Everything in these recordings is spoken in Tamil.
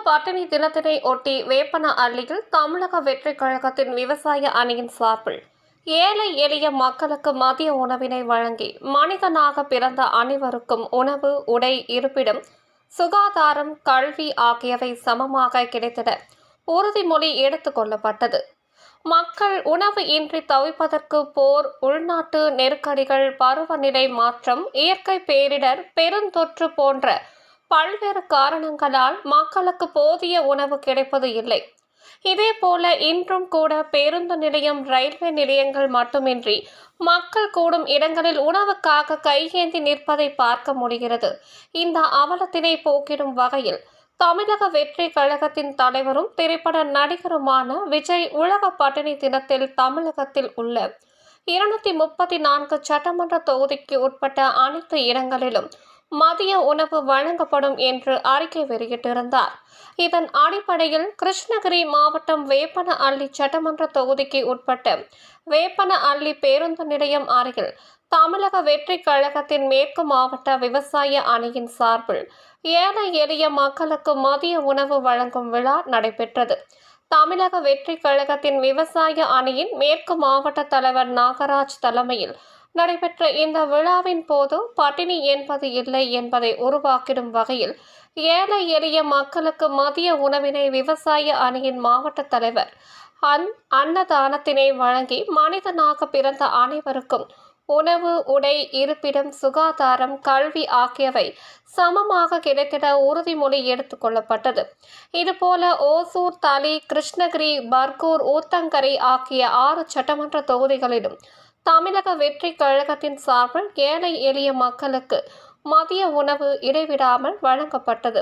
பட்டினி தினத்தினை ஒட்டி வேப்பனஹள்ளியில் தமிழக வெற்றிக் கழகத்தின் விவசாய அணியின் சார்பில் ஏழை எளிய மக்களுக்கு மதிய உணவினை வழங்கி மனிதனாக பிறந்த அனைவருக்கும் உணவு, உடை, இருப்பிடம், சுகாதாரம், கல்வி ஆகியவை சமமாக கிடைத்திட உறுதிமொழி எடுத்துக் கொள்ளப்பட்டது. மக்கள் உணவு இன்றி தவிப்பதற்கு போர், உள்நாட்டு நெருக்கடிகள், பருவநிலை மாற்றம், இயற்கை பேரிடர், பெருந்தொற்று போன்ற பல்வேறு காரணங்களால் மக்களுக்கு போதிய உணவு கிடைப்பது இல்லை. இதேபோல இன்றும் கூட பேருந்து நிலையம், ரயில்வே நிலையங்கள் மட்டுமின்றி மக்கள் கூடும் இடங்களில் உணவுக்காக கையேந்தி நிற்பதை பார்க்க முடிகிறது. இந்த அவலத்தினை போக்கிடும் வகையில் தமிழக வெற்றி கழகத்தின் தலைவரும் திரைப்பட நடிகருமான விஜய் உலக பட்டினி தினத்தில் தமிழகத்தில் உள்ள 234 சட்டமன்ற தொகுதிக்கு உட்பட்ட அனைத்து இடங்களிலும் மதிய உணவு வழங்கப்படும் என்று அறிக்கை வெளியிட்டிருந்தார். இதன் அடிப்படையில் கிருஷ்ணகிரி மாவட்டம் வேப்பனஹள்ளி சட்டமன்ற தொகுதிக்கு உட்பட்ட வேப்பனஹள்ளி பேருந்து நிலையம் அருகில் தமிழக வெற்றி கழகத்தின் மேற்கு மாவட்ட விவசாய அணியின் சார்பில் ஏழை எளிய மக்களுக்கு மதிய உணவு வழங்கும் விழா நடைபெற்றது. தமிழக வெற்றி கழகத்தின் விவசாய அணியின் மேற்கு மாவட்ட தலைவர் நாகராஜ் தலைமையில் நடைபெற்ற இந்த விழாவின் போது பட்டினி என்பது இல்லை என்பதை உருவாக்கிடும் வகையில் ஏழை எளிய மக்களுக்கு மதிய உணவினை விவசாய அணியின் மாவட்ட தலைவர் அன்னதானத்தினை வழங்கி மனிதனாக பிறந்த அனைவருக்கும் உணவு, உடை, இருப்பிடம், சுகாதாரம், கல்வி ஆகியவை சமமாக கிடைத்திட உறுதிமொழி எடுத்துக் கொள்ளப்பட்டது. இதுபோல ஓசூர், தளி, கிருஷ்ணகிரி, பர்கூர், ஊத்தங்கரை ஆகிய 6 சட்டமன்ற தொகுதிகளிலும் தமிழக வெற்றி கழகத்தின் சார்பில் ஏழை எளிய மக்களுக்கு மதிய உணவு இடைவிடாமல் வழங்கப்பட்டது.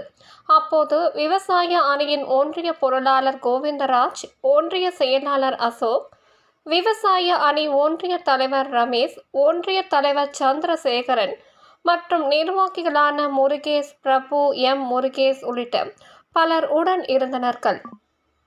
அப்போது விவசாய அணியின் ஒன்றிய பொருளாளர் கோவிந்தராஜ், ஒன்றிய செயலாளர் அசோக், விவசாய அணி ஒன்றிய தலைவர் ரமேஷ், ஒன்றிய தலைவர் சந்திரசேகரன் மற்றும் நிர்வாகிகளான முருகேஷ், பிரபு, எம். முருகேஷ் உள்ளிட்ட பலர் உடன் இருந்தனர்.